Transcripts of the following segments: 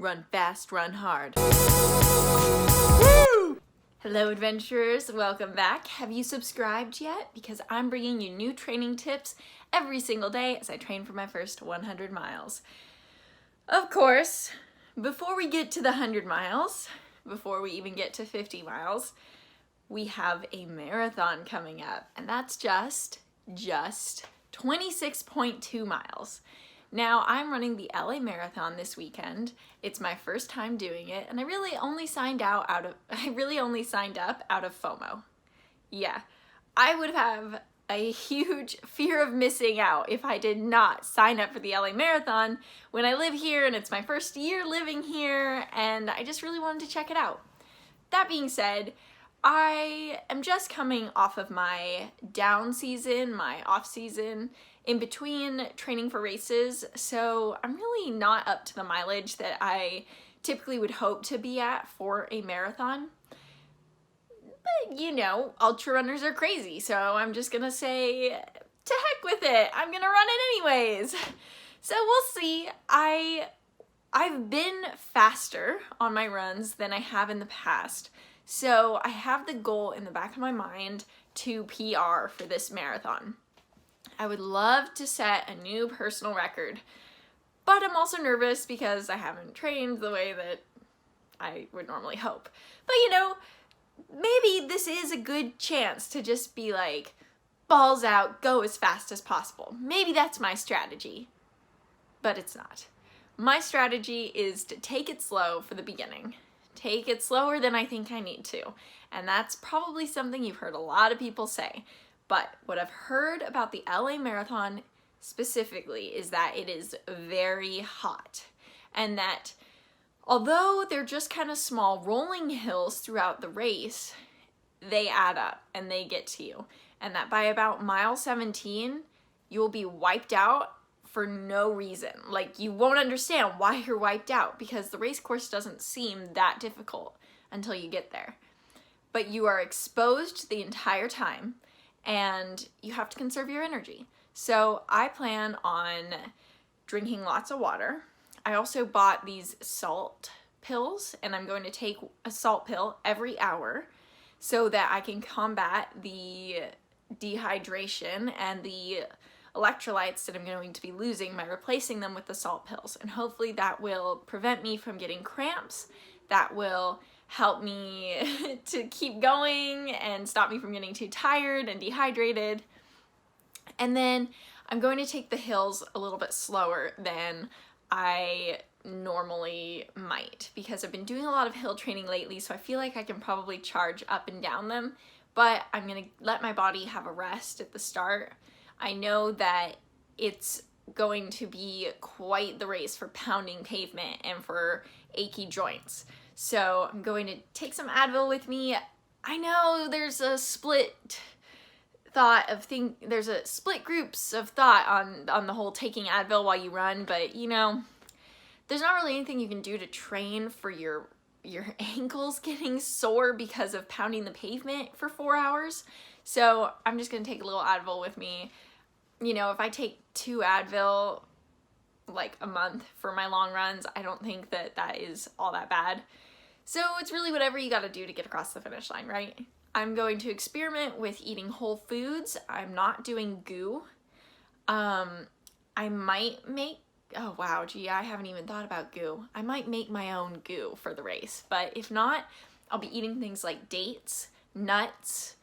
Run fast, run hard. Woo! Hello adventurers, welcome back. Have you subscribed yet? Because I'm bringing you new training tips every single day as I train for my first 100 miles. Of course, before we get to the 100 miles, before we even get to 50 miles, we have a marathon coming up, and that's just 26.2 miles. Now, I'm running the LA Marathon this weekend. It's my first time doing it, and I really only signed up out of FOMO. Yeah, I would have a huge fear of missing out if I did not sign up for the LA Marathon when I live here and it's my first year living here, and I just really wanted to check it out. That being said, I am just coming off of my down season, my off season, in between training for races, so I'm really not up to the mileage that I typically would hope to be at for a marathon. But you know, ultra runners are crazy, so I'm just gonna say, to heck with it, I'm gonna run it anyways. So we'll see. I've been faster on my runs than I have in the past, so I have the goal in the back of my mind to PR for this marathon. I would love to set a new personal record, but I'm also nervous because I haven't trained the way that I would normally hope. But you know, maybe this is a good chance to just be like, balls out, go as fast as possible. Maybe that's my strategy, but it's not. My strategy is to take it slow for the beginning. Take it slower than I think I need to. And that's probably something you've heard a lot of people say. But what I've heard about the LA Marathon specifically is that it is very hot, and that although they're just kind of small rolling hills throughout the race, they add up and they get to you. And that by about mile 17, you will be wiped out for no reason. Like, you won't understand why you're wiped out because the race course doesn't seem that difficult until you get there. But you are exposed the entire time, and you have to conserve your energy. So I plan on drinking lots of water. I also bought these salt pills, and I'm going to take a salt pill every hour so that I can combat the dehydration and the electrolytes that I'm going to be losing by replacing them with the salt pills. And hopefully that will prevent me from getting cramps. That will help me to keep going and stop me from getting too tired and dehydrated. And then I'm going to take the hills a little bit slower than I normally might because I've been doing a lot of hill training lately, so I feel like I can probably charge up and down them, but I'm gonna let my body have a rest at the start. I know that it's going to be quite the race for pounding pavement and for achy joints. So I'm going to take some Advil with me. I know there's a split groups of thought on the whole taking Advil while you run, but you know, there's not really anything you can do to train for your ankles getting sore because of pounding the pavement for 4 hours. So I'm just gonna take a little Advil with me. You know, if I take 2 Advil like a month for my long runs, I don't think that is all that bad. So it's really whatever you gotta do to get across the finish line, right? I'm going to experiment with eating whole foods. I'm not doing goo. I might make, oh wow, gee, I haven't even thought about goo. I might make my own goo for the race, but if not, I'll be eating things like dates, nuts,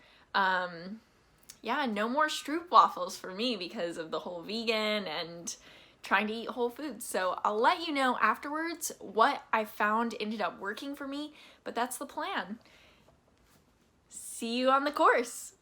yeah, no more Stroop waffles for me because of the whole vegan and trying to eat whole foods. So I'll let you know afterwards what I found ended up working for me, but that's the plan. See you on the course.